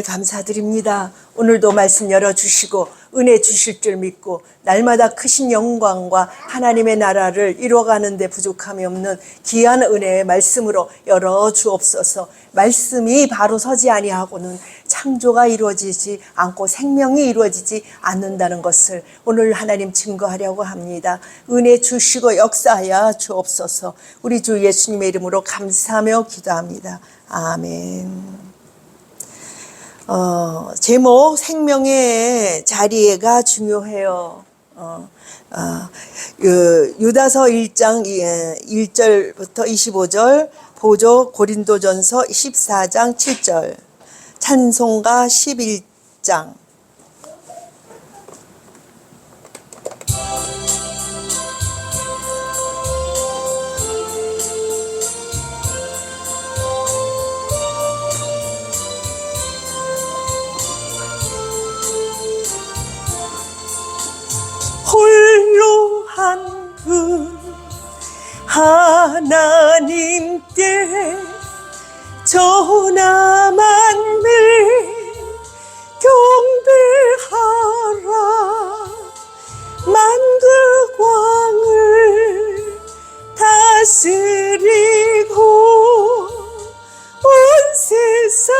감사드립니다. 오늘도 말씀 열어주시고 은혜 주실 줄 믿고 날마다 크신 영광과 하나님의 나라를 이루어가는 데 부족함이 없는 귀한 은혜의 말씀으로 열어주옵소서. 말씀이 바로 서지 아니하고는 창조가 이루어지지 않고 생명이 이루어지지 않는다는 것을 오늘 하나님 증거하려고 합니다. 은혜 주시고 역사하여 주옵소서. 우리 주 예수님의 이름으로 감사하며 기도합니다. 아멘. 제목 생명의 자리가 중요해요. 유다서 1장 1절부터 25절, 보조 고린도전서 14장 7절, 찬송가 11장. 홀로 한 분 하나님께 전하 만민 경배하라. 만국왕을 다스리고 온 세상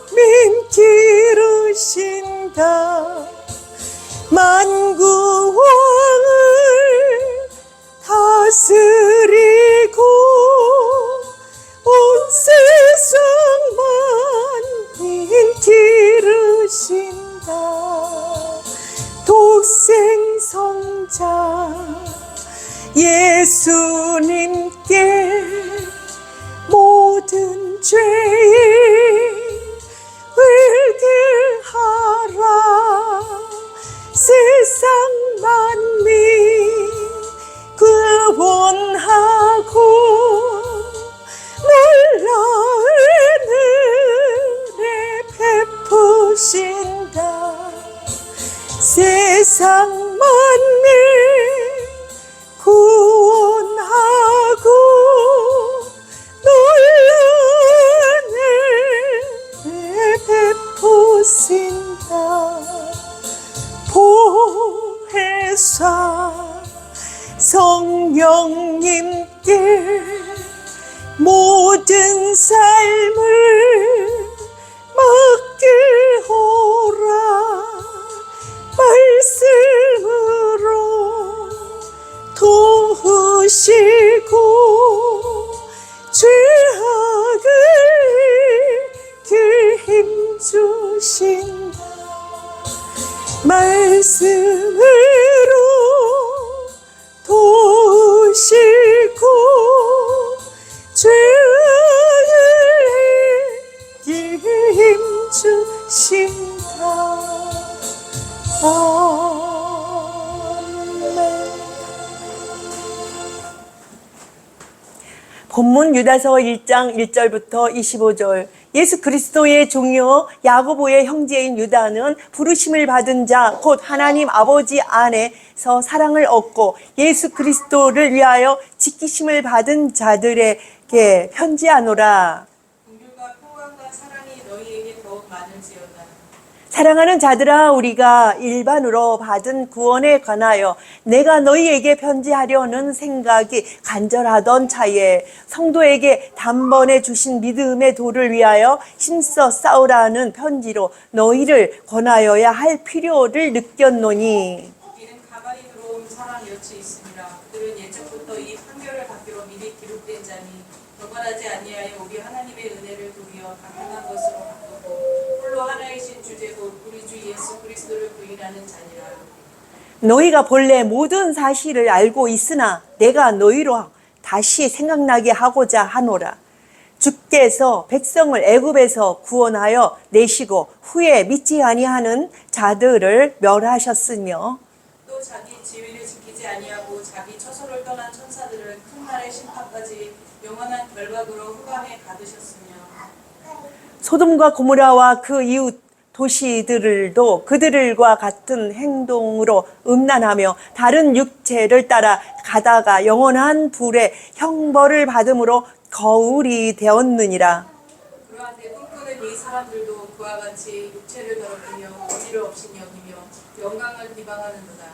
만민 기르신다. 만국왕을 다스리고 온 세상 만민 기르신다. 독생 성자 예수님께 모든 죄인을 대하라. 세상 만민 구원하고 놀라운 은혜 베푸신다. 세상 만민 구원하고 놀라운 은혜 베푸신다. 보혜사 성령님께 모든 삶을 맡기오라. 말씀으로 도우시고 죄악을 이길 힘주신다. 말씀으로 도우시고 죄악을 이길 힘주신다. 아멘. 본문 유다서 1장 1절부터 25절. 예수 그리스도의 종이요 야고보의 형제인 유다는 부르심을 받은 자 곧 하나님 아버지 안에서 사랑을 얻고 예수 그리스도를 위하여 지키심을 받은 자들에게 편지하노라. 긍휼과 평강과 사랑이 너희에게 더욱 많을지어다. 사랑하는 자들아, 우리가 일반으로 받은 구원에 관하여 내가 너희에게 편지하려는 생각이 간절하던 차에 성도에게 단번에 주신 믿음의 도를 위하여 힘써 싸우라는 편지로 너희를 권하여야 할 필요를 느꼈노니. 이는 가발이 들어온 사람 여치 있습니다. 그들은 예적부터 이 판결을 받기로 미리 기록된 자니 거절하지 아니하여 우리 하나님의 은혜를 도리어 가능한 것으로 바꾸고 홀로 하나이신 주제 곧 우리 주 예수 그리스도를 부인하는 자니라. 너희가 본래 모든 사실을 알고 있으나 내가 너희로 다시 생각나게 하고자 하노라. 주께서 백성을 애굽에서 구원하여 내시고 후에 믿지 아니하는 자들을 멸하셨으며 또 자기 지위를 지키지 아니하고 자기 처소를 떠난 천사들을 큰 날의 심판까지 영원한 결박으로 흑암에 가두셨으며 소돔과 고모라와 그 이웃 도시들도 그들과 같은 행동으로 음란하며 다른 육체를 따라 가다가 영원한 불의 형벌을 받음으로 거울이 되었느니라. 그러한데 꿈꾸는 이 사람들도 그와 같이 육체를 더럽히며 권위를 없인 여기며 영광을 비방하는도다.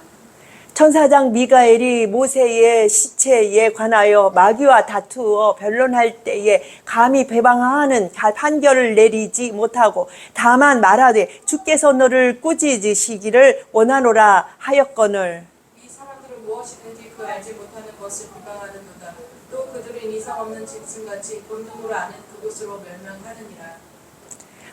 천사장 미가엘이 모세의 시체에 관하여 마귀와 다투어 변론할 때에 감히 배방하는 판결을 내리지 못하고 다만 말하되 주께서 너를 꾸짖으시기를 원하노라 하였거늘 이 사람들은 무엇이든지 그 알지 못하는 것을 비방하는도다. 또 그들은 이상 없는 짐승같이 본능으로 아는 그것으로 멸망하느니라.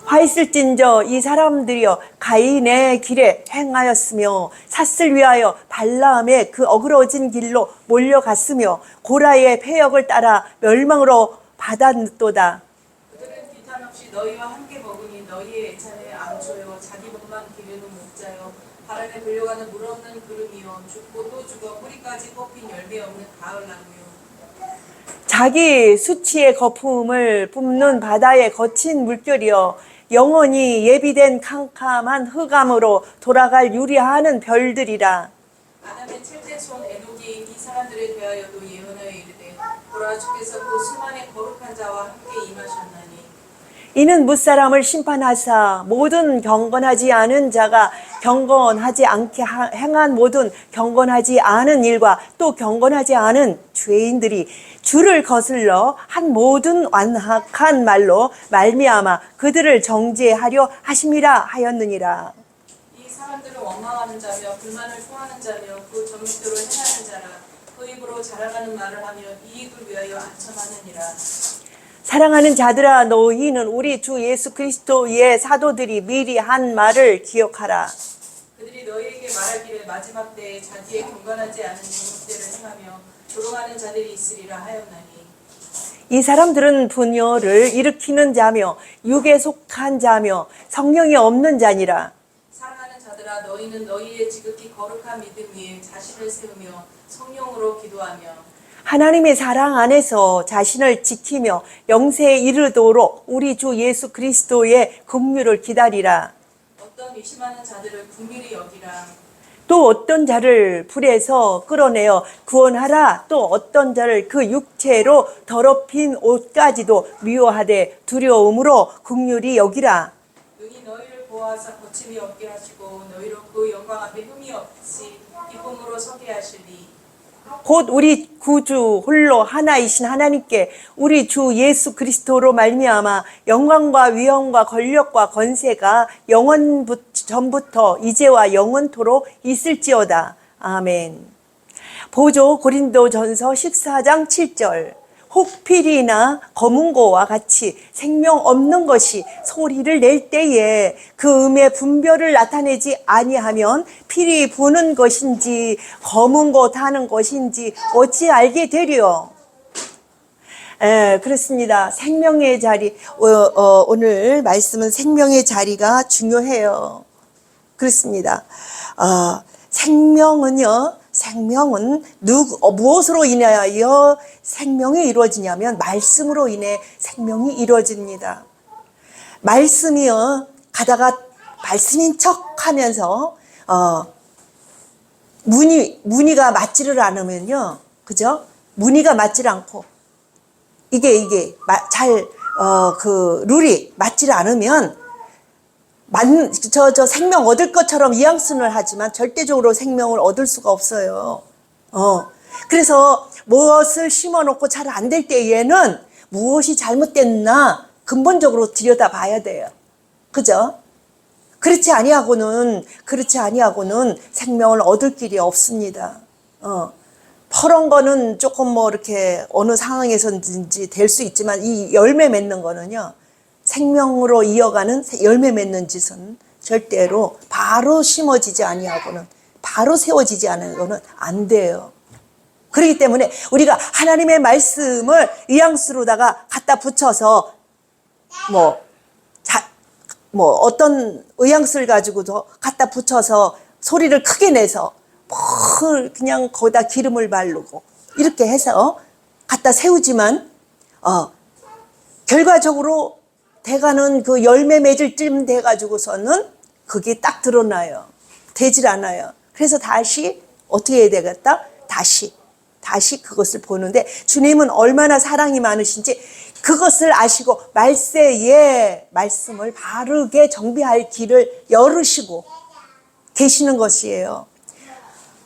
화 있을진저 이 사람들이여 가인의 길에 행하였으며 삿을 위하여 발라함의 그 어그러진 길로 몰려갔으며 고라의 패역을 따라 멸망으로 받았도다. 그들은 비탄 없이 너희와 함께 먹으니 너희의 애찬에 앙초여 자기 몸만 기르는 목자여 바람에 불려가는 물 없는 구름이여 죽고 또 죽어 뿌리까지 뽑힌 열매 없는 가을나무여. 자기 수치의 거품을 뿜는 바다의 거친 물결이여 영원히 예비된 캄캄한 흑암으로 돌아갈 유리하는 별들이라. 아담의 칠째 손 에녹이 이 사람들에 대하여도 예언하여 이르되 보라 주께서 그 수만의 거룩한 자와 함께 임하셨나니 이는 무사람을 심판하사 모든 경건하지 않은 자가 경건하지 않게 행한 모든 경건하지 않은 일과 또 경건하지 않은 죄인들이 주를 거슬러 한 모든 완악한 말로 말미암아 그들을 정죄하려 하심이라 하였느니라. 이 사람들은 원망하는 자며 불만을 토하는 자며 그 전목대로 행하는 자라 그 입으로 자랑하는 말을 하며 이익을 위하여 안첨하느니라. 사랑하는 자들아 너희는 우리 주 예수 그리스도의 사도들이 미리 한 말을 기억하라. 그들이 너희에게 말하기를 마지막 때에 자기의 경건하지 않은 전목대를 행하며 조롱하는 자들이 있으리라 하였나니 이 사람들은 분열을 일으키는 자며 육에 속한 자며 성령이 없는 자니라. 사랑하는 자들아 너희는 너희의 지극히 거룩한 믿음 위에 자신을 세우며 성령으로 기도하며 하나님의 사랑 안에서 자신을 지키며 영세에 이르도록 우리 주 예수 그리스도의 긍휼을 기다리라. 어떤 의심하는 자들을 긍휼히 여기라. 또 어떤 자를 불에서 끌어내어 구원하라. 또 어떤 자를 그 육체로 더럽힌 옷까지도 미워하되 두려움으로 긍휼히 여기라. 능히 너희를 보호하사 거침이 없게 하시고 너희로 그 영광 앞에 흠이 없이 기쁨으로 서게 하시리. 곧 우리 구주 홀로 하나이신 하나님께 우리 주 예수 그리스도로 말미암아 영광과 위엄과 권력과 권세가 영원 전부터 이제와 영원토록 있을지어다. 아멘. 보조 고린도전서 14장 7절. 혹 피리나 검은고와 같이 생명 없는 것이 소리를 낼 때에 그 음의 분별을 나타내지 아니하면 피리 부는 것인지 검은고 타는 것인지 어찌 알게 되려. 그렇습니다. 생명의 자리, 오늘 말씀은 생명의 자리가 중요해요. 그렇습니다. 생명은 무엇으로 인하여 생명이 이루어지냐면 말씀으로 인해 생명이 이루어집니다. 말씀이요 가다가 말씀인 척하면서 무늬가 맞지를 않으면요, 그죠? 무늬가 맞지를 않고 이게 잘 룰이 맞지를 않으면 저 생명 얻을 것처럼 이양순을 하지만 절대적으로 생명을 얻을 수가 없어요. 그래서 무엇을 심어놓고 잘 안 될 때에는 무엇이 잘못됐나 근본적으로 들여다 봐야 돼요. 그죠? 그렇지 아니하고는 생명을 얻을 길이 없습니다. 퍼런 거는 조금 이렇게 어느 상황에서든지 될 수 있지만 이 열매 맺는 거는요, 생명으로 이어가는 열매 맺는 짓은 절대로 바로 심어지지 아니하고는 바로 세워지지 않은 거는 안 돼요. 그렇기 때문에 우리가 하나님의 말씀을 의향수로다가 갖다 붙여서 어떤 의향수를 가지고도 갖다 붙여서 소리를 크게 내서 그냥 거기다 기름을 바르고 이렇게 해서 갖다 세우지만 결과적으로 대가는 그 열매 맺을 쯤 돼가지고서는 그게 딱 드러나요. 되질 않아요. 그래서 다시 어떻게 해야 되겠다? 다시 그것을 보는데 주님은 얼마나 사랑이 많으신지 그것을 아시고 말세에 말씀을 바르게 정비할 길을 열으시고 계시는 것이에요.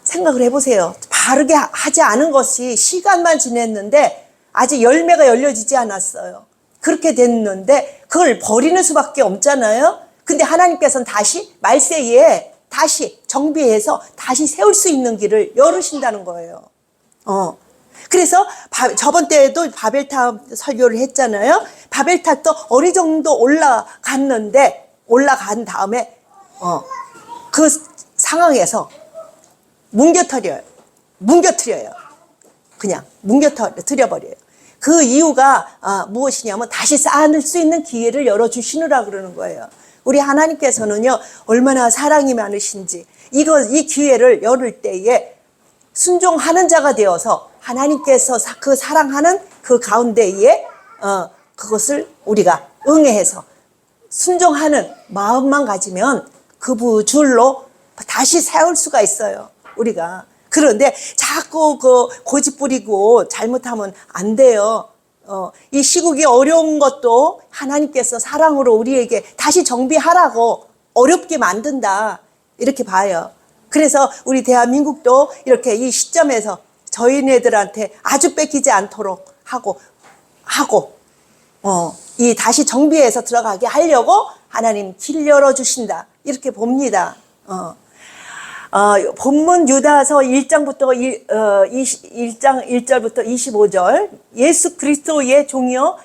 생각을 해보세요. 바르게 하지 않은 것이 시간만 지냈는데 아직 열매가 열려지지 않았어요. 그렇게 됐는데 그걸 버리는 수밖에 없잖아요. 근데 하나님께서는 다시 말세에 다시 정비해서 다시 세울 수 있는 길을 열으신다는 거예요. 그래서 저번 때에도 바벨탑 설교를 했잖아요. 바벨탑도 어느 정도 올라간 다음에 그 상황에서 뭉겨뜨려요. 그냥 뭉겨뜨려버려요. 그 이유가 무엇이냐면 다시 쌓을 수 있는 기회를 열어주시느라 그러는 거예요. 우리 하나님께서는요, 얼마나 사랑이 많으신지 이 기회를 열을 때에 순종하는 자가 되어서 하나님께서 그 사랑하는 그 가운데에 그것을 우리가 응해서 순종하는 마음만 가지면 그 줄로 다시 세울 수가 있어요. 우리가. 그런데 자꾸 고집 부리고 잘못하면 안 돼요. 이 시국이 어려운 것도 하나님께서 사랑으로 우리에게 다시 정비하라고 어렵게 만든다. 이렇게 봐요. 그래서 우리 대한민국도 이렇게 이 시점에서 저희네들한테 아주 뺏기지 않도록 하고 이 다시 정비해서 들어가게 하려고 하나님 길 열어주신다. 이렇게 봅니다. 본문 유다서 1장부터 1장 1절부터 25절 예수 그리스도의 종이요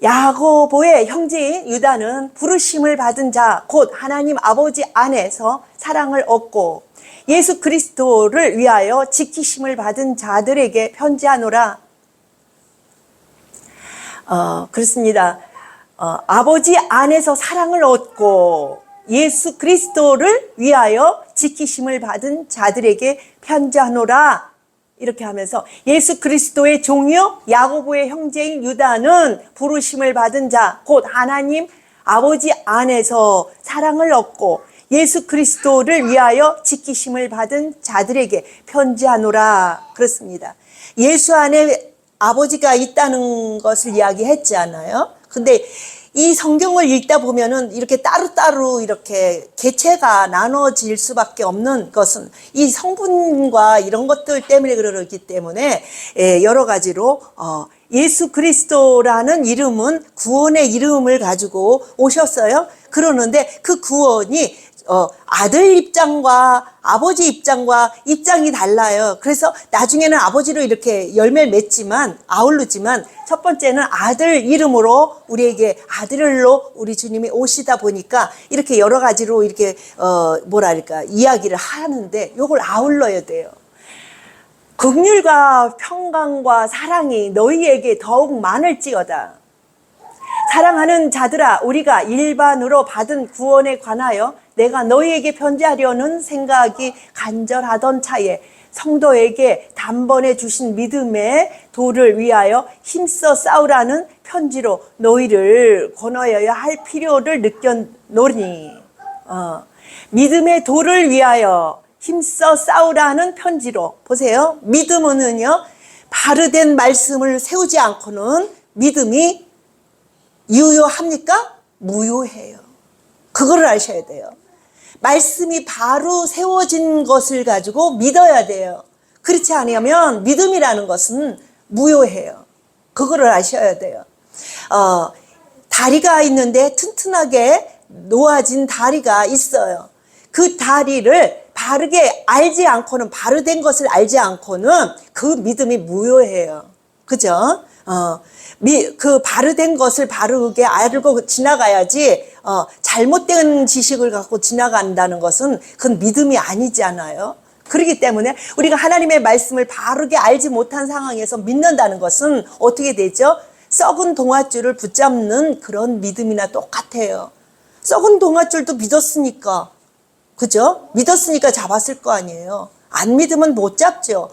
야고보의 형제인 유다는 부르심을 받은 자 곧 하나님 아버지 안에서 사랑을 얻고 예수 그리스도를 위하여 지키심을 받은 자들에게 편지하노라. 그렇습니다. 아버지 안에서 사랑을 얻고 예수 그리스도를 위하여 지키심을 받은 자들에게 편지하노라. 이렇게 하면서 예수 그리스도의 종이요 야고보의 형제인 유다는 부르심을 받은 자 곧 하나님 아버지 안에서 사랑을 얻고 예수 그리스도를 위하여 지키심을 받은 자들에게 편지하노라. 그렇습니다. 예수 안에 아버지가 있다는 것을 이야기했지 않아요? 근데 이 성경을 읽다 보면은 이렇게 따로따로 이렇게 개체가 나눠질 수밖에 없는 것은 이 성분과 이런 것들 때문에 그러기 때문에 여러 가지로 예수 그리스도라는 이름은 구원의 이름을 가지고 오셨어요. 그러는데 그 구원이 아들 입장과 아버지 입장과 입장이 달라요. 그래서 나중에는 아버지로 이렇게 열매를 맺지만 아울르지만 첫 번째는 아들 이름으로 우리에게 아들로 우리 주님이 오시다 보니까 이렇게 여러 가지로 이렇게 이야기를 하는데 요걸 아울러야 돼요. 긍휼과 평강과 사랑이 너희에게 더욱 많을지어다. 사랑하는 자들아, 우리가 일반으로 받은 구원에 관하여 내가 너희에게 편지하려는 생각이 간절하던 차에 성도에게 단번에 주신 믿음의 도를 위하여 힘써 싸우라는 편지로 너희를 권하여야 할 필요를 느꼈노니 믿음의 도를 위하여 힘써 싸우라는 편지로. 보세요. 믿음은요 바르된 말씀을 세우지 않고는 믿음이 유효합니까? 무효해요. 그거를 아셔야 돼요. 말씀이 바로 세워진 것을 가지고 믿어야 돼요. 그렇지 않으면 믿음이라는 것은 무효해요. 그거를 아셔야 돼요. 다리가 있는데 튼튼하게 놓아진 다리가 있어요. 그 다리를 바르게 알지 않고는, 바르된 것을 알지 않고는 그 믿음이 무효해요. 그죠? 그 바르된 것을 바르게 알고 지나가야지, 잘못된 지식을 갖고 지나간다는 것은 그건 믿음이 아니잖아요. 그렇기 때문에 우리가 하나님의 말씀을 바르게 알지 못한 상황에서 믿는다는 것은 어떻게 되죠? 썩은 동아줄을 붙잡는 그런 믿음이나 똑같아요. 썩은 동아줄도 믿었으니까, 그죠? 믿었으니까 잡았을 거 아니에요. 안 믿으면 못 잡죠.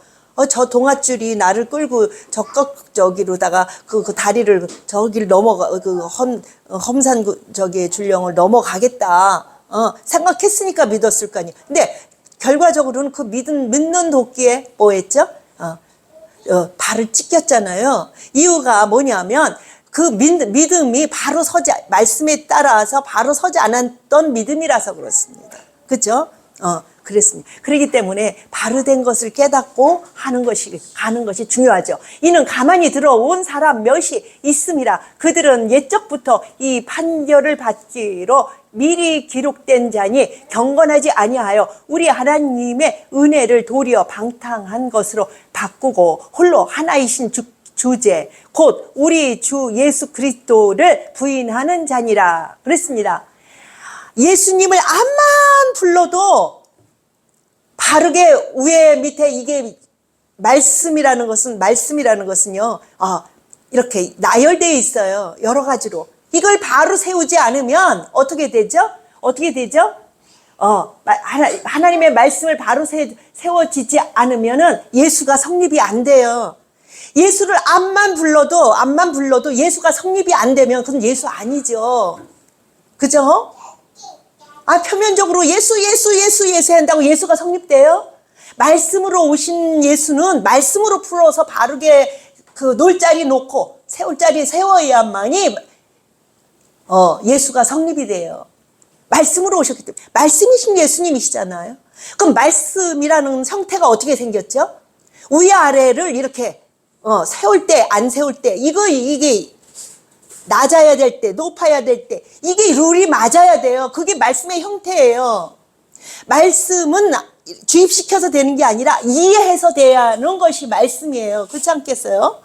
저 동아줄이 나를 끌고 저기로다가 그 다리를 저기를 험산 줄령을 넘어가겠다. 생각했으니까 믿었을 거 아니에요. 근데 결과적으로는 그 믿는 도끼에 뭐 했죠? 발을 찢겼잖아요. 이유가 뭐냐면 그 믿음이 바로 말씀에 따라서 바로 서지 않았던 믿음이라서 그렇습니다. 그죠? 그랬습니다. 그렇기 때문에 바로 된 것을 깨닫고 가는 것이 중요하죠. 이는 가만히 들어온 사람 몇이 있습니다. 그들은 옛적부터 이 판결을 받기로 미리 기록된 자니 경건하지 아니하여 우리 하나님의 은혜를 도리어 방탕한 것으로 바꾸고 홀로 하나이신 주제 곧 우리 주 예수 그리스도를 부인하는 자니라 그랬습니다. 예수님을 암만 불러도 바르게 위에 밑에 이게 말씀이라는 것은요 이렇게 나열되어 있어요. 여러 가지로 이걸 바로 세우지 않으면 어떻게 되죠? 하나님의 말씀을 바로 세워지지 않으면은 예수가 성립이 안 돼요. 예수를 암만 불러도 예수가 성립이 안 되면 그건 예수 아니죠. 그죠? 표면적으로 예수 한다고 예수가 성립돼요? 말씀으로 오신 예수는 말씀으로 풀어서 바르게 그 놓을 자리 놓고 세울 자리 세워야만이 예수가 성립이 돼요. 말씀으로 오셨기 때문에. 말씀이신 예수님이시잖아요. 그럼 말씀이라는 형태가 어떻게 생겼죠? 위아래를 이렇게 세울 때 안 세울 때 이게 낮아야 될 때, 높아야 될 때, 이게 룰이 맞아야 돼요. 그게 말씀의 형태예요. 말씀은 주입시켜서 되는 게 아니라 이해해서 돼야 하는 것이 말씀이에요. 그렇지 않겠어요?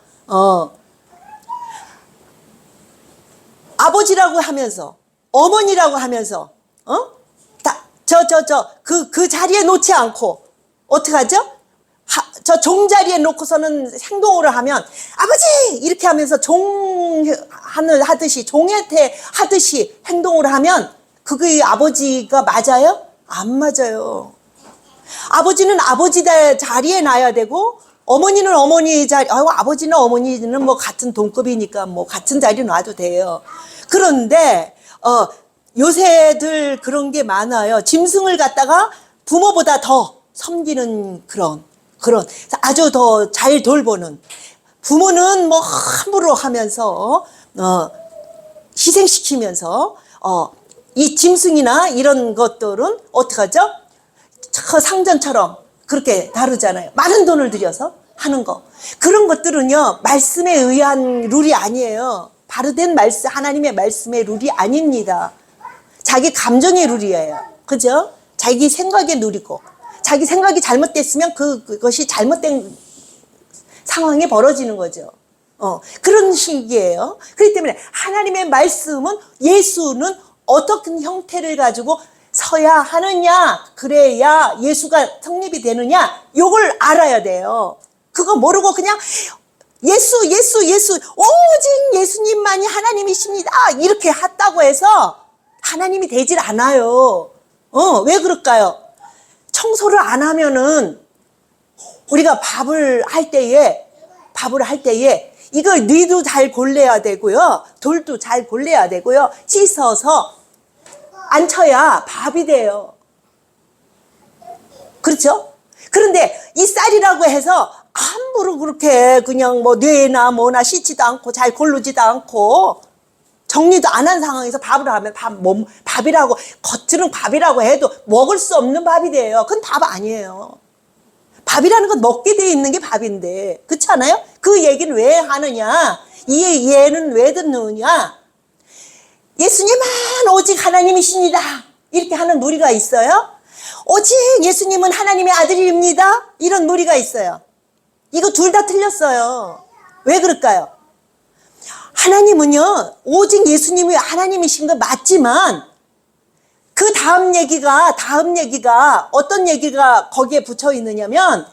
아버지라고 하면서, 어머니라고 하면서, 그 자리에 놓지 않고, 어떡하죠? 저 종자리에 놓고서는 행동을 하면 아버지 이렇게 하면서 종한테 하듯이 행동을 하면 그게 아버지가 맞아요? 안 맞아요. 아버지는 아버지 자리에 놔야 되고 어머니는 어머니 자리. 아버지는 어머니는 뭐 같은 동급이니까 뭐 같은 자리에 놔도 돼요. 그런데 요새들 그런 게 많아요. 짐승을 갖다가 부모보다 더 섬기는 그런 아주 더 잘 돌보는 부모는 뭐 함부로 하면서 희생시키면서 이 짐승이나 이런 것들은 어떡하죠? 상전처럼 그렇게 다루잖아요. 많은 돈을 들여서 하는 거. 그런 것들은요 말씀에 의한 룰이 아니에요. 바로된 말씀, 하나님의 말씀의 룰이 아닙니다. 자기 감정의 룰이에요. 그죠? 자기 생각의 룰이고 자기 생각이 잘못됐으면 그것이 잘못된 상황이 벌어지는 거죠. 그런 식이에요. 그렇기 때문에 하나님의 말씀은 예수는 어떤 형태를 가지고 서야 하느냐, 그래야 예수가 성립이 되느냐, 요걸 알아야 돼요. 그거 모르고 그냥 예수, 오직 예수님만이 하나님이십니다. 이렇게 했다고 해서 하나님이 되질 않아요. 왜 그럴까요? 청소를 안 하면은 우리가 밥을 할 때에 이걸 뉘도 잘 골라야 되고요. 돌도 잘 골라야 되고요. 씻어서 안 쳐야 밥이 돼요. 그렇죠? 그런데 이 쌀이라고 해서 함부로 그렇게 그냥 뭐 뇌나 뭐나 씻지도 않고 잘 고르지도 않고 정리도 안 한 상황에서 밥을 하면 밥이라고 겉으로는 밥이라고 해도 먹을 수 없는 밥이 돼요. 그건 밥 아니에요. 밥이라는 건 먹게 돼 있는 게 밥인데 그렇지 않아요? 그 얘기는 왜 하느냐? 이 예는 왜 듣느냐? 예수님만 오직 하나님이십니다. 이렇게 하는 놀이가 있어요. 오직 예수님은 하나님의 아들입니다. 이런 놀이가 있어요. 이거 둘 다 틀렸어요. 왜 그럴까요? 하나님은요, 오직 예수님이 하나님이신 거 맞지만, 그 다음 얘기가 어떤 얘기가 거기에 붙여 있느냐면,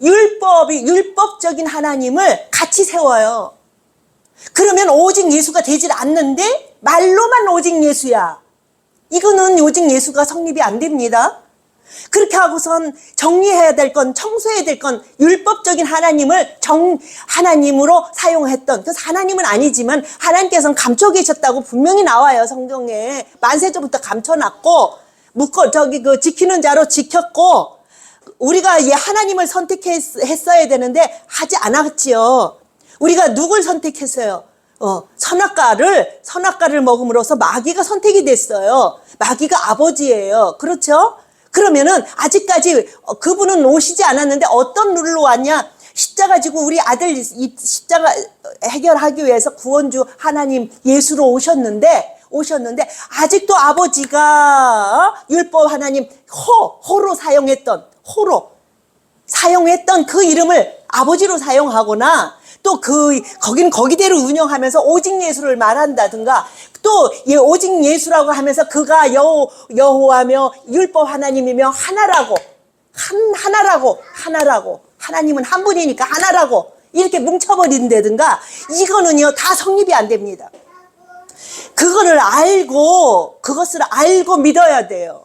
율법적인 하나님을 같이 세워요. 그러면 오직 예수가 되질 않는데, 말로만 오직 예수야. 이거는 오직 예수가 성립이 안 됩니다. 그렇게 하고선 정리해야 될 건, 청소해야 될 건 율법적인 하나님을 하나님으로 사용했던, 그래서 하나님은 아니지만 하나님께서는 감춰 계셨다고 분명히 나와요. 성경에 만세전부터 감춰놨고 지키는 자로 지켰고, 우리가 하나님을 선택했어야 되는데 하지 않았지요. 우리가 누굴 선택했어요? 선악과를 먹음으로써 마귀가 선택이 됐어요. 마귀가 아버지예요. 그렇죠? 그러면은 아직까지 그분은 오시지 않았는데 어떤 룰로 왔냐? 십자가 지고 우리 아들 이 십자가 해결하기 위해서 구원주 하나님 예수로 오셨는데 아직도 아버지가 율법 하나님 호로 사용했던 그 이름을 아버지로 사용하거나 또 거기는 거기대로 운영하면서 오직 예수를 말한다든가 또 오직 예수라고 하면서 그가 여호와며 율법 하나님이며 하나라고 하나님은 한 분이니까 하나라고 이렇게 뭉쳐버린다든가 이거는요 다 성립이 안 됩니다. 그것을 알고 믿어야 돼요.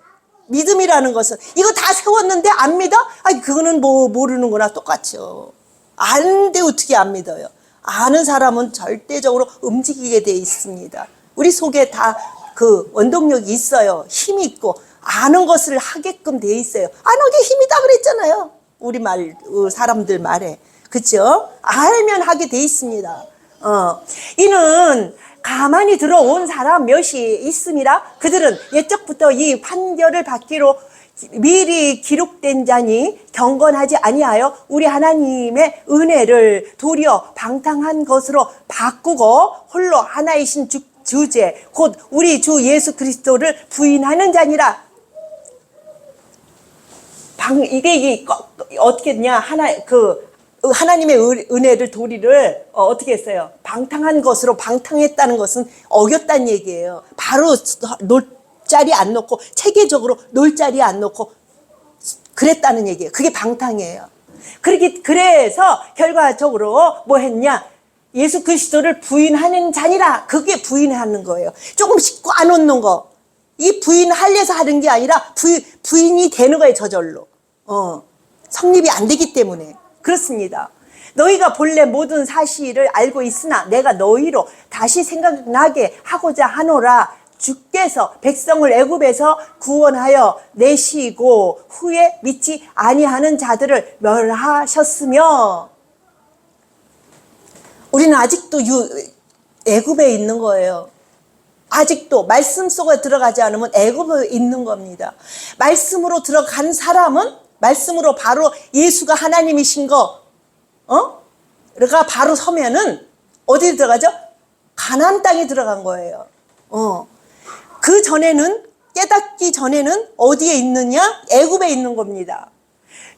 믿음이라는 것은 이거 다 세웠는데 안 믿어? 아니 그거는 모르는구나 똑같죠. 아는데 어떻게 안 믿어요? 아는 사람은 절대적으로 움직이게 돼 있습니다. 우리 속에 다 그 원동력이 있어요. 힘이 있고 아는 것을 하게끔 돼 있어요. 아는 게 힘이다 그랬잖아요. 우리 사람들 말에. 그렇죠? 알면 하게 돼 있습니다. 이는 가만히 들어온 사람 몇이 있습니다. 그들은 옛적부터 이 판결을 받기로 미리 기록된 자니 경건하지 아니하여 우리 하나님의 은혜를 도리어 방탕한 것으로 바꾸고 홀로 하나이신 주제 곧 우리 주 예수 그리스도를 부인하는 자니라. 이게 어떻게 되냐? 하나님의 은혜를 도리를 어떻게 했어요? 방탕한 것으로 방탕했다는 것은 어겼다는 얘기예요. 바로 놀 자리 안 놓고 체계적으로 놀 자리 안 놓고 그랬다는 얘기예요. 그게 방탕이에요. 그래서 결과적으로 뭐 했냐? 예수 그리스도를 부인하는 자니라. 그게 부인하는 거예요. 조금씩 꽈놓는 거. 이 부인하려서 하는 게 아니라 부인이 되는 거예요. 저절로. 성립이 안 되기 때문에. 그렇습니다. 너희가 본래 모든 사실을 알고 있으나 내가 너희로 다시 생각나게 하고자 하노라. 주께서 백성을 애굽에서 구원하여 내시고 후에 믿지 아니하는 자들을 멸하셨으며 우리는 아직도 애굽에 있는 거예요. 아직도 말씀 속에 들어가지 않으면 애굽에 있는 겁니다. 말씀으로 들어간 사람은 말씀으로 바로 예수가 하나님이신 가 바로 서면은 어디에 들어가죠? 가나안 땅에 들어간 거예요. 그 전에는 깨닫기 전에는 어디에 있느냐? 애굽에 있는 겁니다.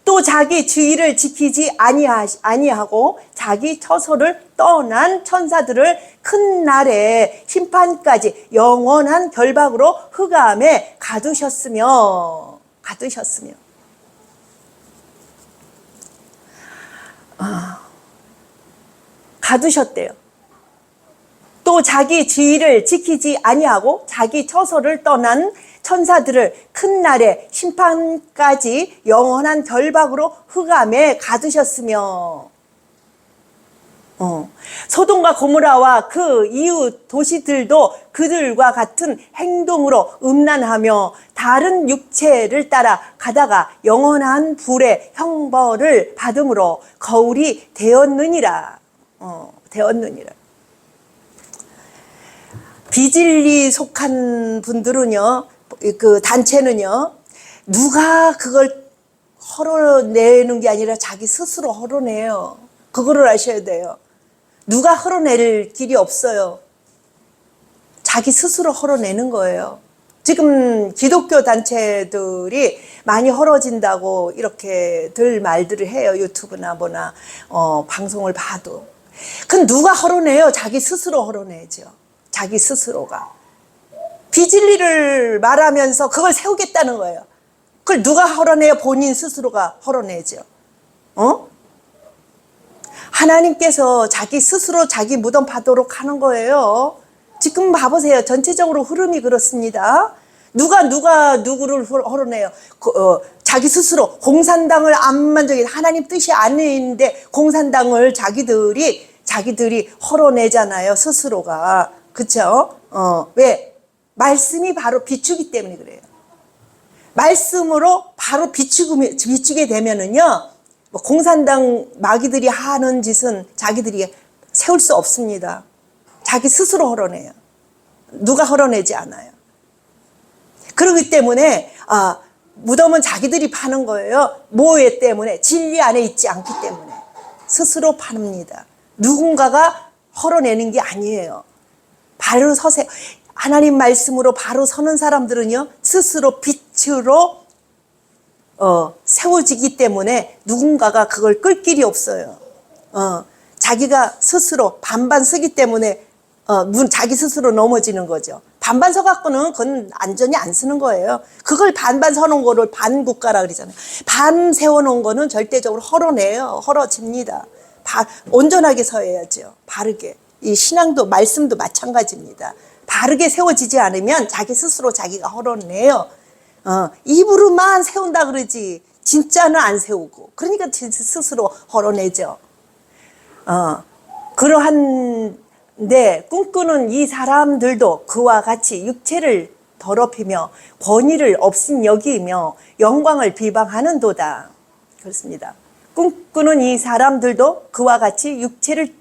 또 자기 주의를 지키지 아니하고 자기 처소를 떠난 천사들을 큰 날에 심판까지 영원한 결박으로 흑암에 가두셨으며 가두셨대요. 또 자기 주의를 지키지 아니하고 자기 처소를 떠난 천사들을 큰 날에 심판까지 영원한 결박으로 흑암에 가두셨으며 소돔과 고모라와 그 이웃 도시들도 그들과 같은 행동으로 음란하며 다른 육체를 따라 가다가 영원한 불의 형벌을 받음으로 거울이 되었느니라. 비진리 속한 분들은요, 그 단체는요, 누가 그걸 헐어내는 게 아니라 자기 스스로 헐어내요. 그거를 아셔야 돼요. 누가 헐어낼 길이 없어요. 자기 스스로 헐어내는 거예요. 지금 기독교 단체들이 많이 헐어진다고 이렇게들 말들을 해요. 유튜브나 뭐나 방송을 봐도. 그건 누가 헐어내요? 자기 스스로 헐어내죠. 자기 스스로가. 비진리를 말하면서 그걸 세우겠다는 거예요. 그걸 누가 헐어내요? 본인 스스로가 헐어내죠. 하나님께서 자기 스스로 자기 무덤 파도록 하는 거예요. 지금 봐보세요. 전체적으로 흐름이 그렇습니다. 누가 누구를 헐어내요? 자기 스스로 공산당을 안 만족해. 하나님 뜻이 아닌데 공산당을 자기들이 헐어내잖아요. 스스로가. 그쵸? 왜? 말씀이 바로 비추기 때문에 그래요. 말씀으로 바로 비추게 되면은요, 공산당 마귀들이 하는 짓은 자기들이 세울 수 없습니다. 자기 스스로 헐어내요. 누가 헐어내지 않아요. 그렇기 때문에 무덤은 자기들이 파는 거예요. 뭐에 때문에? 진리 안에 있지 않기 때문에 스스로 파냅니다. 누군가가 헐어내는 게 아니에요. 바로 서세요. 하나님 말씀으로 바로 서는 사람들은요, 스스로 빛으로 세워지기 때문에 누군가가 그걸 끌 길이 없어요. 자기가 스스로 반반 쓰기 때문에 자기 스스로 넘어지는 거죠. 반반 서갖고는 그건 안전히 안 쓰는 거예요. 그걸 반반 서놓은 거를 반국가라 그러잖아요. 반 세워놓은 거는 절대적으로 헐어내요. 헐어집니다. 온전하게 서야죠. 바르게. 이 신앙도 말씀도 마찬가지입니다. 바르게 세워지지 않으면 자기 스스로 자기가 헐어내요. 입으로만 세운다 그러지 진짜는 안 세우고, 그러니까 스스로 헐어내죠. 그러한데 꿈꾸는 이 사람들도 그와 같이 육체를 더럽히며 권위를 없인 여기며 영광을 비방하는도다. 그렇습니다. 꿈꾸는 이 사람들도 그와 같이 육체를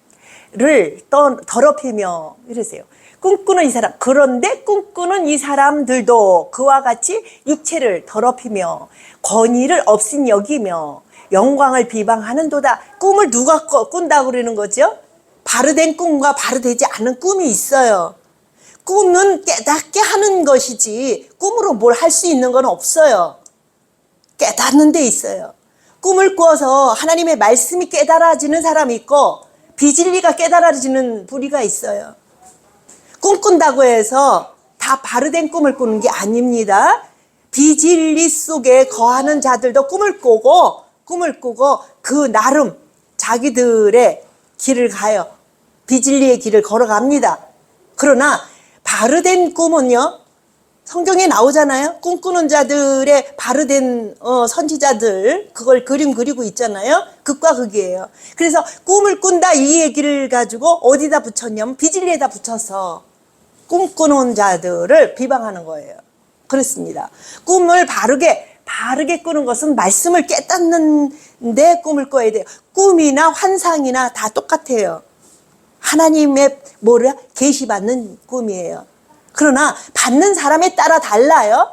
더럽히며 이러세요. 꿈꾸는 이 사람, 그런데 꿈꾸는 이 사람들도 그와 같이 육체를 더럽히며 권위를 없인 여기며 영광을 비방하는도다. 꿈을 누가 꾼다고 그러는 거죠? 바르된 꿈과 바르되지 않은 꿈이 있어요. 꿈은 깨닫게 하는 것이지 꿈으로 뭘 할 수 있는 건 없어요. 깨닫는 데 있어요. 꿈을 꾸어서 하나님의 말씀이 깨달아지는 사람이 있고 비진리가 깨달아지는 부류가 있어요. 꿈꾼다고 해서 다 바르된 꿈을 꾸는 게 아닙니다. 비진리 속에 거하는 자들도 꿈을 꾸고 그 나름 자기들의 길을 가요. 비진리의 길을 걸어갑니다. 그러나 바르된 꿈은요, 성경에 나오잖아요. 꿈꾸는 자들의 바르된 선지자들, 그걸 그림 그리고 있잖아요. 극과 극이에요. 그래서 꿈을 꾼다 이 얘기를 가지고 어디다 붙였냐면 비진리에다 붙여서 꿈꾸는 자들을 비방하는 거예요. 그렇습니다. 꿈을 바르게 꾸는 것은 말씀을 깨닫는데 꿈을 꿔야 돼요. 꿈이나 환상이나 다 똑같아요. 하나님의 계시받는 꿈이에요. 그러나 받는 사람에 따라 달라요.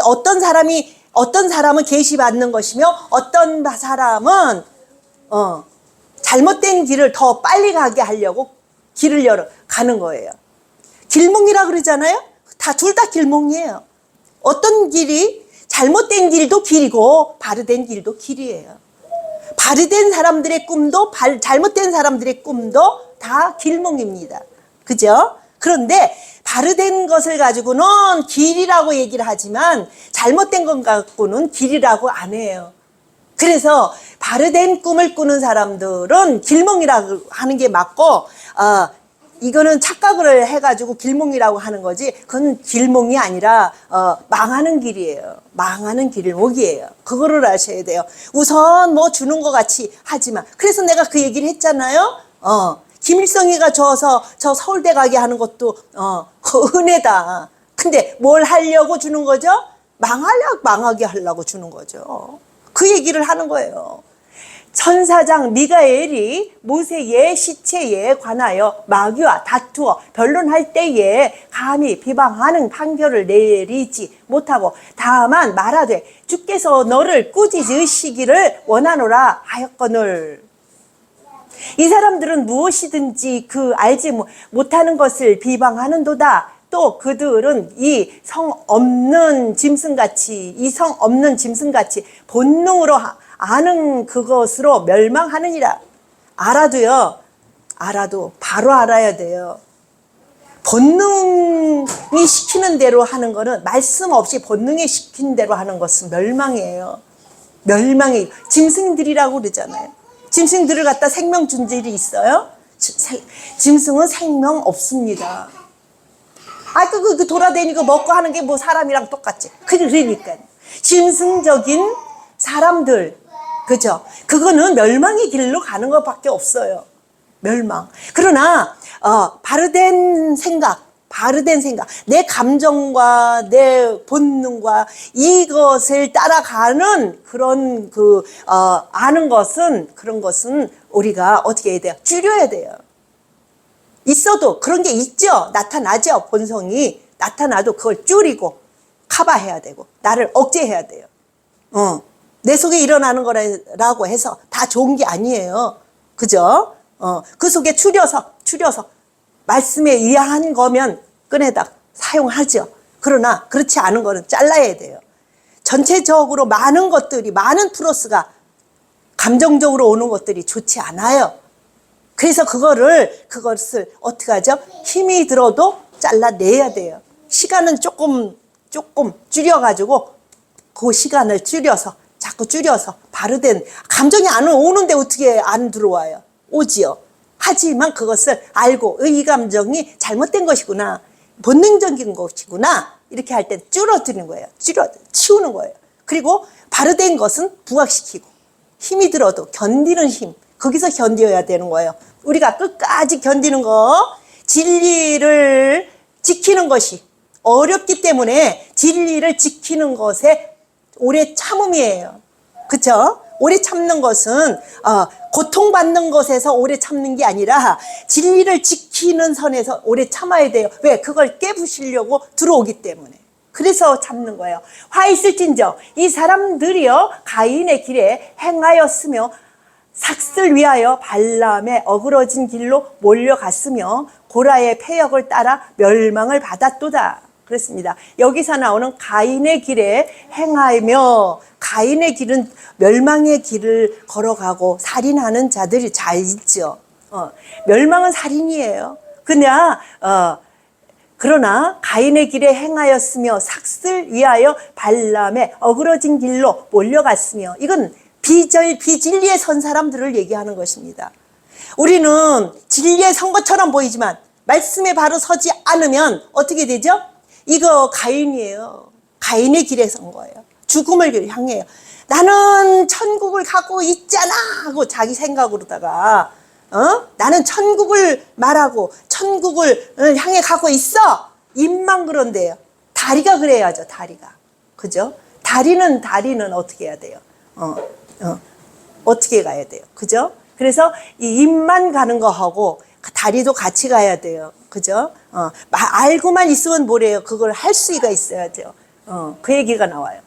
어떤 사람은 계시받는 것이며 어떤 사람은 잘못된 길을 더 빨리 가게 하려고 길을 가는 거예요. 길몽이라 그러잖아요. 둘 다 길몽이에요. 어떤 길이 잘못된 길도 길이고 바르된 길도 길이에요. 바르된 사람들의 꿈도 잘못된 사람들의 꿈도 다 길몽입니다. 그죠? 그런데 바르된 것을 가지고는 길이라고 얘기를 하지만 잘못된 것 갖고는 길이라고 안 해요. 그래서 바르된 꿈을 꾸는 사람들은 길몽이라고 하는 게 맞고 이거는 착각을 해가지고 길몽이라고 하는 거지, 그건 길몽이 아니라 망하는 길이에요. 망하는 길목이에요. 그거를 아셔야 돼요. 우선 뭐 주는 것 같이 하지만, 그래서 내가 그 얘기를 했잖아요. 김일성이가 저 서울대 가게 하는 것도 은혜다. 근데 뭘 하려고 주는 거죠? 망하게 하려고 주는 거죠. 그 얘기를 하는 거예요. 천사장 미가엘이 모세의 시체에 관하여 마귀와 다투어 변론할 때에 감히 비방하는 판결을 내리지 못하고 다만 말하되 주께서 너를 꾸짖으시기를 원하노라 하였거늘. 이 사람들은 무엇이든지 알지 못하는 것을 비방하는도다. 또 그들은 이 성 없는 짐승같이 본능으로 아는 그것으로 멸망하느니라. 알아도 바로 알아야 돼요. 본능이 시키는 대로 하는 거는, 말씀 없이 본능이 시킨 대로 하는 것은 멸망이에요. 멸망이 짐승들이라고 그러잖아요. 짐승들을 갖다 생명 준 일이 있어요? 짐승은 생명 없습니다. 그 돌아다니고 먹고 하는 게 뭐 사람이랑 똑같지. 그러니까 짐승적인 사람들, 그죠? 그거는 멸망의 길로 가는 것밖에 없어요. 멸망. 그러나 바르된 생각, 내 감정과 내 본능과 이것을 따라가는 그런 아는 것은, 그런 것은 우리가 어떻게 해야 돼요? 줄여야 돼요. 있어도 그런 게 있죠. 나타나죠. 본성이 나타나도 그걸 줄이고 커버해야 되고 나를 억제해야 돼요. 내 속에 일어나는 거라고 해서 다 좋은 게 아니에요. 그죠? 그 속에 추려서 말씀에 의한 거면 꺼내다 사용하죠. 그러나 그렇지 않은 거는 잘라야 돼요. 전체적으로 많은 것들이, 많은 플러스가 감정적으로 오는 것들이 좋지 않아요. 그래서 그것을 어떻게 하죠? 힘이 들어도 잘라내야 돼요. 시간은 조금 줄여가지고 그 시간을 자꾸 줄여서 바르된 감정이 안 오는데 어떻게 안 들어와요? 오지요. 하지만 그것을 알고 이 감정이 잘못된 것이구나, 본능적인 것이구나, 이렇게 할 때 줄어드는 거예요. 치우는 거예요. 그리고 바르된 것은 부각시키고 힘이 들어도 견디는 힘, 거기서 견뎌야 되는 거예요. 우리가 끝까지 견디는 거, 진리를 지키는 것이 어렵기 때문에 진리를 지키는 것에 오래 참음이에요. 그렇죠? 오래 참는 것은 고통받는 것에서 오래 참는 게 아니라 진리를 지키는 선에서 오래 참아야 돼요. 왜? 그걸 깨부시려고 들어오기 때문에. 그래서 참는 거예요. 화 있을진저 이 사람들이요 가인의 길에 행하였으며 삭슬 위하여 발람의 어그러진 길로 몰려갔으며 고라의 패역을 따라 멸망을 받았도다. 그렇습니다. 여기서 나오는 가인의 길에 행하며, 가인의 길은 멸망의 길을 걸어가고 살인하는 자들이 잘 있죠. 멸망은 살인이에요. 그러나 가인의 길에 행하였으며 삭슬 위하여 발람의 어그러진 길로 몰려갔으며, 이건 비진리에 선 사람들을 얘기하는 것입니다. 우리는 진리에 선 것처럼 보이지만 말씀에 바로 서지 않으면 어떻게 되죠? 이거 가인이에요. 가인의 길에 선 거예요. 죽음을 향해요. 나는 천국을 가고 있잖아 하고 자기 생각으로다가 나는 천국을 말하고 천국을 향해 가고 있어. 입만 그런데요. 다리가 그래야죠. 다리가. 그죠? 다리는 어떻게 해야 돼요? 어떻게 가야 돼요? 그죠? 그래서 이 입만 가는 거하고 다리도 같이 가야 돼요. 그죠? 알고만 있으면 뭐래요? 그걸 할 수가 있어야죠. 그 얘기가 나와요.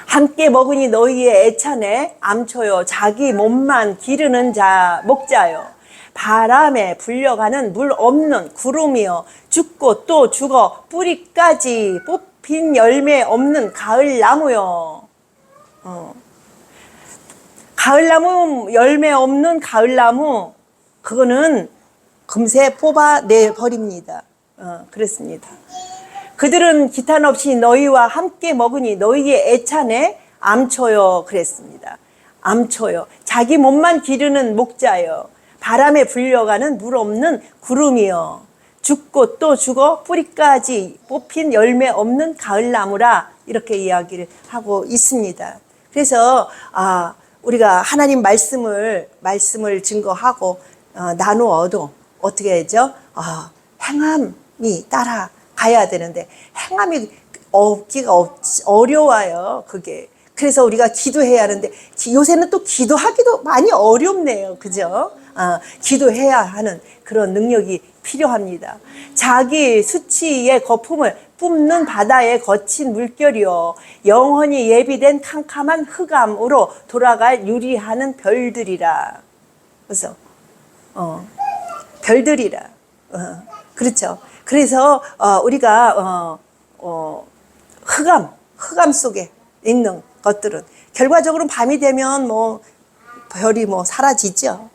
함께 먹으니 너희의 애찬에 암초요 자기 몸만 기르는 자 목자요 바람에 불려가는 물 없는 구름이요 죽고 또 죽어 뿌리까지 뽑힌 열매 없는 가을나무요. 가을나무, 열매 없는 가을나무, 그거는 금세 뽑아내 버립니다. 그렇습니다. 그들은 기탄 없이 너희와 함께 먹으니 너희의 애찬에 암초요 그랬습니다. 암초요. 자기 몸만 기르는 목자요. 바람에 불려가는 물 없는 구름이요. 죽고 또 죽어 뿌리까지 뽑힌 열매 없는 가을나무라, 이렇게 이야기를 하고 있습니다. 그래서 우리가 하나님 말씀을 증거하고 나누어도 어떻게 하죠? 행함이 따라가야 되는데 행함이 없기가 어려워요. 그게. 그래서 우리가 기도해야 하는데 요새는 또 기도하기도 많이 어렵네요. 그죠? 기도해야 하는 그런 능력이 필요합니다. 자기 수치의 거품을 뿜는 바다의 거친 물결이요 영원히 예비된 캄캄한 흑암으로 돌아갈 유리하는 별들이라. 그래서 별들이라. 그렇죠. 그래서 우리가 흑암 속에 있는 것들은 결과적으로 밤이 되면 별이 사라지죠.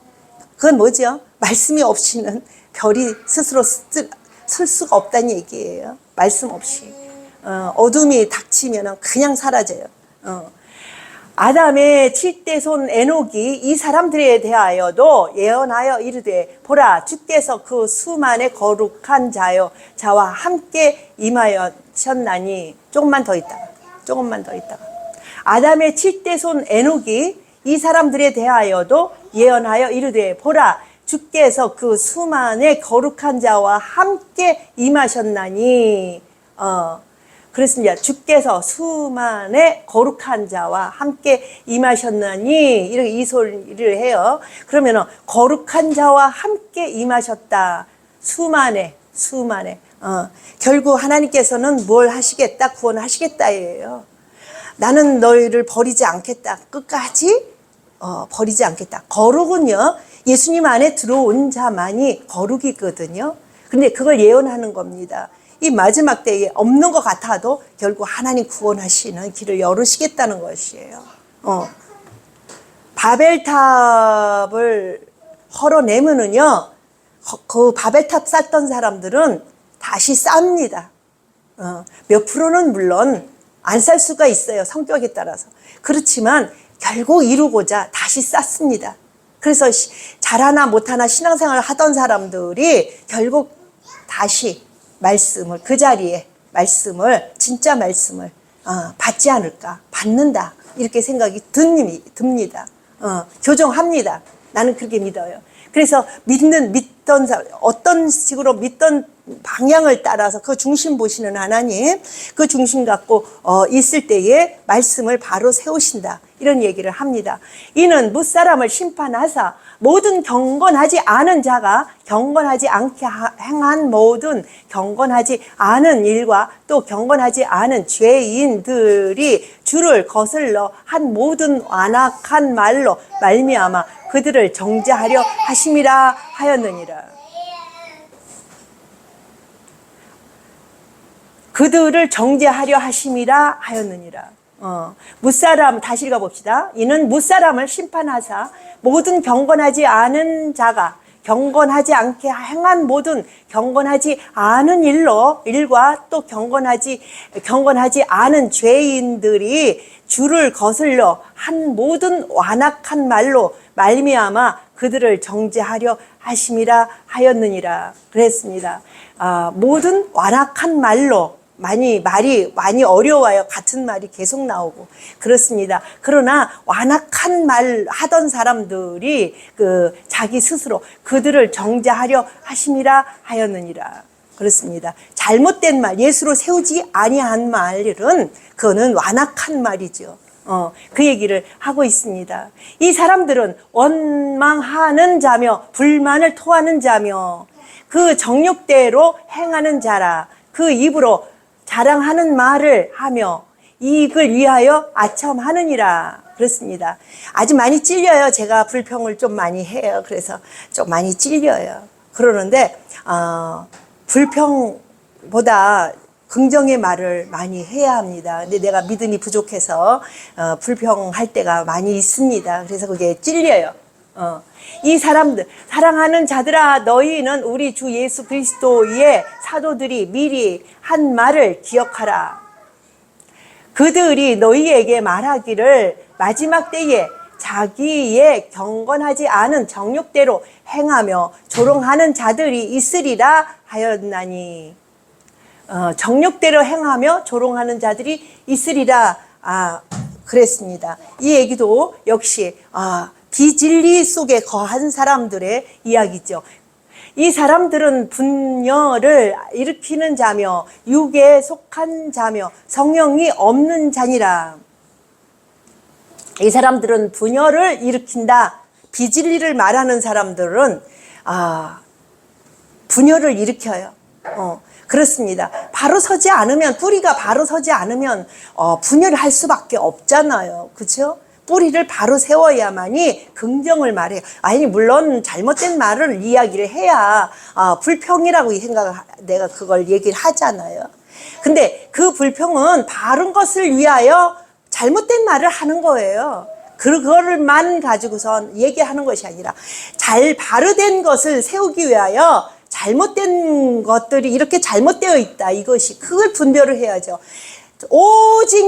그건 뭐죠? 말씀이 없이는 별이 스스로 쓸 수가 없다는 얘기예요. 말씀 없이. 어둠이 닥치면 그냥 사라져요. 아담의 7대 손 에녹이 이 사람들에 대하여도 예언하여 이르되 보라 주께서 그 수만의 거룩한 자와 함께 임하셨나니. 조금만 더 있다가 아담의 7대 손 에녹이 이 사람들에 대하여도 예언하여 이르되 보라 주께서 그 수만의 거룩한 자와 함께 임하셨나니. 그렇습니다. 주께서 수만의 거룩한 자와 함께 임하셨나니 이렇게 이 소리를 해요. 그러면 거룩한 자와 함께 임하셨다. 수만의 결국 하나님께서는 뭘 하시겠다? 구원하시겠다예요. 나는 너희를 버리지 않겠다. 끝까지 버리지 않겠다. 거룩은요, 예수님 안에 들어온 자만이 거룩이거든요. 근데 그걸 예언하는 겁니다. 이 마지막 때에 없는 것 같아도 결국 하나님 구원하시는 길을 열으시겠다는 것이에요. 바벨탑을 헐어내면은요, 그 바벨탑 쌓던 사람들은 다시 쌓습니다. 몇 프로는 물론 안 쌀 수가 있어요. 성격에 따라서. 그렇지만 결국 이루고자 다시 쌓습니다. 그래서 잘하나 못하나 신앙생활을 하던 사람들이 결국 다시 말씀을, 그 자리에 말씀을, 진짜 말씀을 받지 않을까, 받는다, 이렇게 생각이 듭니다. 교정합니다. 나는 그렇게 믿어요. 그래서 믿던 사람, 어떤 식으로 믿던 방향을 따라서 그 중심 보시는 하나님, 그 중심 갖고 있을 때에 말씀을 바로 세우신다, 이런 얘기를 합니다. 이는 무사람을 심판하사 모든 경건하지 않은 자가 경건하지 않게 행한 모든 경건하지 않은 일과 또 경건하지 않은 죄인들이 주를 거슬러 한 모든 완악한 말로 말미암아 그들을 정죄하려 하심이라 하였느니라. 그들을 정죄하려 하심이라 하였느니라. 무사람, 다시 읽어봅시다. 이는 무사람을 심판하사 모든 경건하지 않은 자가 경건하지 않게 행한 모든 경건하지 않은 일과 또 경건하지 않은 죄인들이 주를 거슬러 한 모든 완악한 말로 말미암아 그들을 정죄하려 하심이라 하였느니라. 그랬습니다. 모든 완악한 말로, 말이 많이 어려워요. 같은 말이 계속 나오고 그렇습니다. 그러나 완악한 말 하던 사람들이 자기 스스로 그들을 정죄하려 하심이라 하였느니라. 그렇습니다. 잘못된 말, 예수로 세우지 아니한 말은 그거는 완악한 말이죠. 그 얘기를 하고 있습니다. 이 사람들은 원망하는 자며 불만을 토하는 자며 그 정욕대로 행하는 자라. 그 입으로 자랑하는 말을 하며 이익을 위하여 아첨하느니라. 그렇습니다. 아주 많이 찔려요. 제가 불평을 좀 많이 해요. 그래서 좀 많이 찔려요. 그러는데 불평보다 긍정의 말을 많이 해야 합니다. 근데 내가 믿음이 부족해서 불평할 때가 많이 있습니다. 그래서 그게 찔려요. 이 사람들, 사랑하는 자들아, 너희는 우리 주 예수 그리스도의 사도들이 미리 한 말을 기억하라. 그들이 너희에게 말하기를 마지막 때에 자기의 경건하지 않은 정욕대로 행하며 조롱하는 자들이 있으리라 하였나니. 정욕대로 행하며 조롱하는 자들이 있으리라 그랬습니다. 이 얘기도 역시 비진리 속에 거한 사람들의 이야기죠. 이 사람들은 분열을 일으키는 자며 육에 속한 자며 성령이 없는 자니라. 이 사람들은 분열을 일으킨다. 비진리를 말하는 사람들은 분열을 일으켜요. 그렇습니다. 바로 서지 않으면, 뿌리가 바로 서지 않으면 분열할 수밖에 없잖아요. 그렇죠? 뿌리를 바로 세워야만이 긍정을 말해요. 아니, 물론 잘못된 말을 이야기를 해야 불평이라고 내가 그걸 얘기를 하잖아요. 근데 그 불평은 바른 것을 위하여 잘못된 말을 하는 거예요. 그거를만 가지고선 얘기하는 것이 아니라 바르된 것을 세우기 위하여 잘못된 것들이 이렇게 잘못되어 있다. 이것이, 그걸 분별을 해야죠. 오직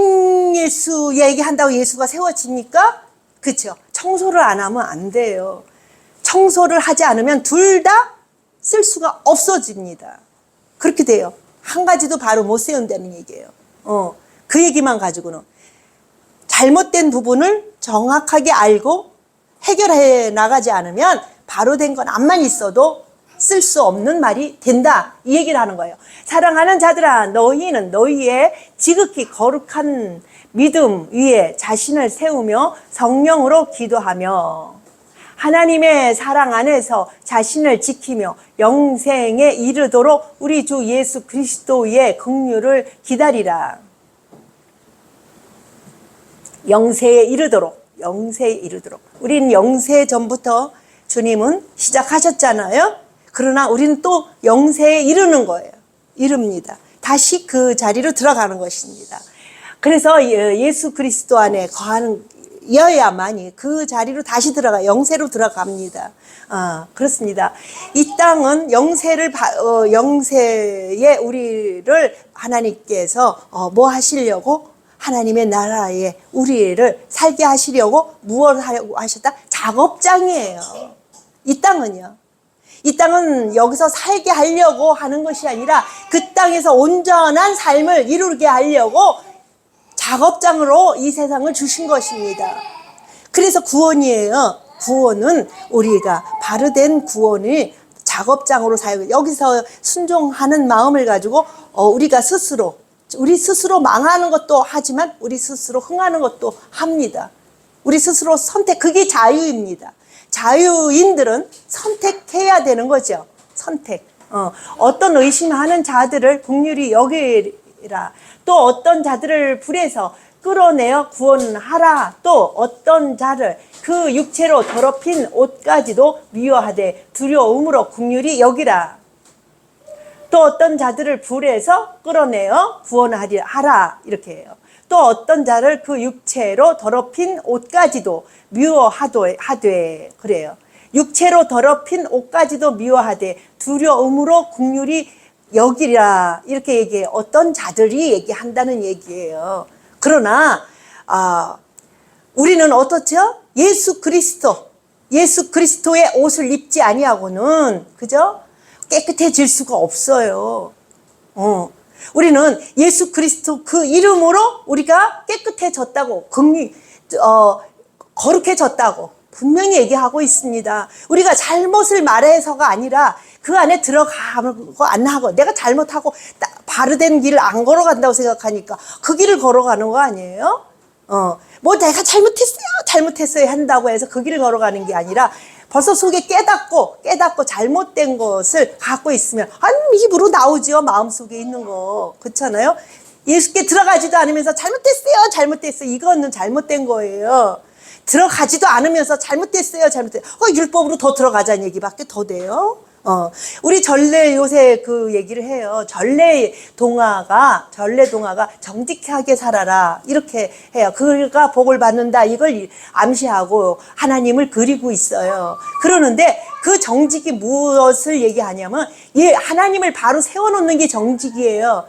예수 얘기한다고 예수가 세워지니까, 그렇죠? 청소를 안 하면 안 돼요. 청소를 하지 않으면 둘 다 쓸 수가 없어집니다. 그렇게 돼요. 한 가지도 바로 못 세운다는 얘기예요. 그 얘기만 가지고는 잘못된 부분을 정확하게 알고 해결해 나가지 않으면 바로 된 건 암만 있어도 쓸 수 없는 말이 된다, 이 얘기를 하는 거예요. 사랑하는 자들아, 너희는 너희의 지극히 거룩한 믿음 위에 자신을 세우며 성령으로 기도하며 하나님의 사랑 안에서 자신을 지키며 영생에 이르도록 우리 주 예수 그리스도의 긍휼을 기다리라. 영세에 이르도록, 영세에 이르도록. 우리는 영세 전부터 주님은 시작하셨잖아요. 그러나 우리는 또 영세에 이르는 거예요. 이릅니다. 다시 그 자리로 들어가는 것입니다. 그래서 예수 그리스도 안에 거하는 여야만이 그 자리로 다시 영세로 들어갑니다. 그렇습니다. 이 땅은 영세에 우리를 하나님께서 뭐 하시려고? 하나님의 나라에 우리를 살게 하시려고 무엇을 하려고 하셨다? 작업장이에요. 이 땅은요. 이 땅은 여기서 살게 하려고 하는 것이 아니라 그 땅에서 온전한 삶을 이루게 하려고 작업장으로 이 세상을 주신 것입니다. 그래서 구원이에요. 구원은 우리가 바르된 구원을 작업장으로 사용해요. 여기서 순종하는 마음을 가지고 우리 스스로 망하는 것도 하지만 우리 스스로 흥하는 것도 합니다. 우리 스스로 그게 자유입니다. 자유인들은 선택해야 되는 거죠. 선택. 어떤 의심하는 자들을 긍휼히 여기라. 또 어떤 자들을 불에서 끌어내어 구원하라. 또 어떤 자를 그 육체로 더럽힌 옷까지도 미워하되 두려움으로 긍휼히 여기라. 또 어떤 자들을 불에서 끌어내어 구원하라. 이렇게 해요. 또 어떤 자를 그 육체로 더럽힌 옷까지도 미워하되 그래요. 육체로 더럽힌 옷까지도 미워하되 두려움으로 긍휼히 여기라. 이렇게 얘기해요. 어떤 자들이 얘기한다는 얘기예요. 그러나 우리는 어떻죠? 예수 그리스도의 옷을 입지 아니하고는 그죠? 깨끗해질 수가 없어요. 우리는 예수 그리스도 그 이름으로 우리가 깨끗해졌다고, 거룩해졌다고 분명히 얘기하고 있습니다. 우리가 잘못을 말해서가 아니라 그 안에 들어가고 안 하고, 내가 잘못하고 바르된 길을 안 걸어간다고 생각하니까 그 길을 걸어가는 거 아니에요? 뭐 내가 잘못했어요 한다고 해서 그 길을 걸어가는 게 아니라 벌써 속에 깨닫고 잘못된 것을 갖고 있으면 입으로 나오죠. 마음속에 있는 거. 그렇잖아요? 예수께 들어가지도 않으면서 잘못됐어요. 이거는 잘못된 거예요. 들어가지도 않으면서 잘못됐어요. 율법으로 더 들어가자는 얘기밖에 더 돼요. 우리 전래 요새 그 얘기를 해요. 전래 동화가 정직하게 살아라. 이렇게 해요. 그가 복을 받는다. 이걸 암시하고 하나님을 그리고 있어요. 그러는데 그 정직이 무엇을 얘기하냐면, 하나님을 바로 세워놓는 게 정직이에요.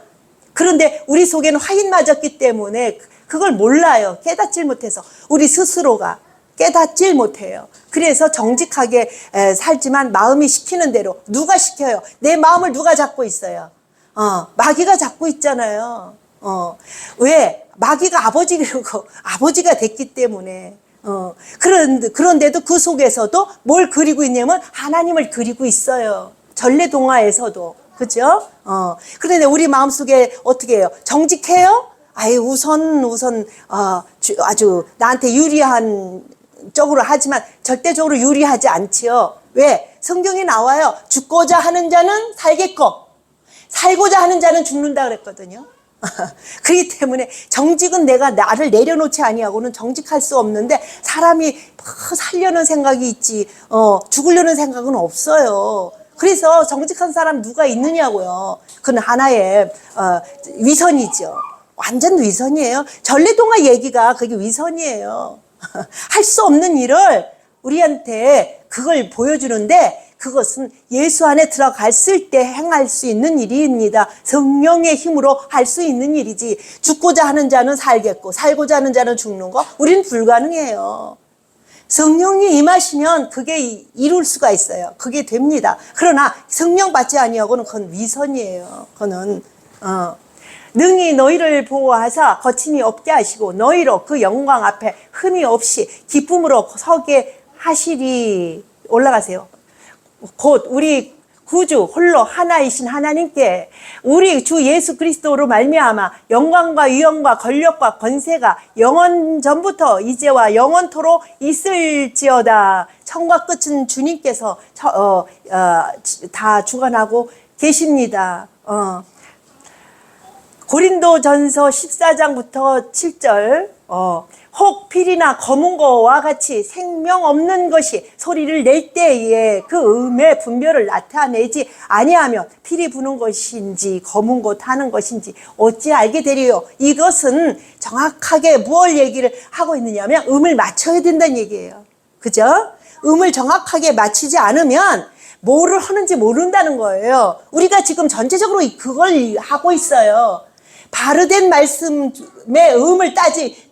그런데 우리 속에는 화인 맞았기 때문에 그걸 몰라요. 깨닫질 못해서. 우리 스스로가 깨닫질 못해요. 그래서 정직하게 살지만 마음이 시키는 대로. 누가 시켜요? 내 마음을 누가 잡고 있어요? 마귀가 잡고 있잖아요. 왜? 마귀가 아버지가 됐기 때문에. 그런데도 그 속에서도 뭘 그리고 있냐면 하나님을 그리고 있어요. 전래동화에서도. 그죠? 그런데 우리 마음속에 어떻게 해요? 정직해요? 우선 아주 나한테 유리한 쪽으로 하지만 절대적으로 유리하지 않지요. 왜? 성경에 나와요. 죽고자 하는 자는 살겠고 살고자 하는 자는 죽는다 그랬거든요. 그렇기 때문에 정직은 내가 나를 내려놓지 아니하고는 정직할 수 없는데, 사람이 살려는 생각이 있지 죽으려는 생각은 없어요. 그래서 정직한 사람 누가 있느냐고요. 그건 하나의 위선이죠. 완전 위선이에요. 전래동화 얘기가 그게 위선이에요. 할 수 없는 일을 우리한테 그걸 보여주는데, 그것은 예수 안에 들어갔을 때 행할 수 있는 일입니다. 성령의 힘으로 할 수 있는 일이지, 죽고자 하는 자는 살겠고 살고자 하는 자는 죽는 거 우리는 불가능해요. 성령이 임하시면 그게 이룰 수가 있어요. 그게 됩니다. 그러나 성령 받지 아니하고는 그건 위선이에요. 그거는 능히 너희를 보호하사 거침이 없게 하시고 너희로 그 영광 앞에 흠이 없이 기쁨으로 서게 하시리. 올라가세요. 곧 우리 구주 홀로 하나이신 하나님께 우리 주 예수 그리스도로 말미암아 영광과 위엄과 권력과 권세가 영원 전부터 이제와 영원토록 있을지어다. 처음과 끝은 주님께서 다 주관하고 계십니다. 고린도전서 14장부터 7절 혹 피리나 검은 거와 같이 생명 없는 것이 소리를 낼 때에 그 음의 분별을 나타내지 아니하면 피리 부는 것인지 검은 거 타는 것인지 어찌 알게 되리요. 이것은 정확하게 무엇 얘기를 하고 있느냐면 음을 맞춰야 된다는 얘기예요. 그죠? 음을 정확하게 맞추지 않으면 뭐를 하는지 모른다는 거예요. 우리가 지금 전체적으로 그걸 하고 있어요. 바르된 말씀의 음을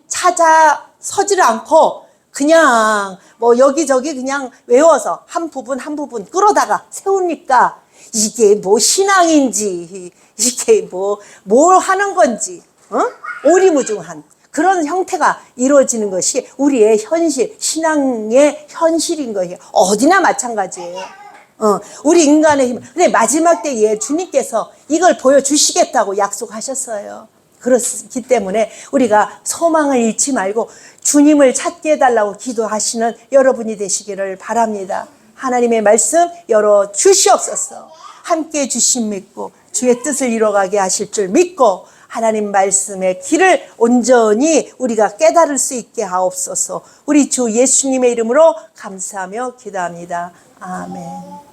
찾아 서지를 않고 그냥 뭐 여기저기 그냥 외워서 한 부분 한 부분 끌어다가 세우니까 이게 뭐 신앙인지 이게 뭘 하는 건지 오리무중한 그런 형태가 이루어지는 것이 우리의 현실, 신앙의 현실인 거예요. 어디나 마찬가지예요. 우리 인간의 힘. 근데 마지막 때에 주님께서 이걸 보여주시겠다고 약속하셨어요. 그렇기 때문에 우리가 소망을 잃지 말고 주님을 찾게 해달라고 기도하시는 여러분이 되시기를 바랍니다. 하나님의 말씀 열어 주시옵소서. 함께 주심 믿고 주의 뜻을 이뤄가게 하실 줄 믿고 하나님 말씀의 길을 온전히 우리가 깨달을 수 있게 하옵소서. 우리 주 예수님의 이름으로 감사하며 기도합니다. 아멘.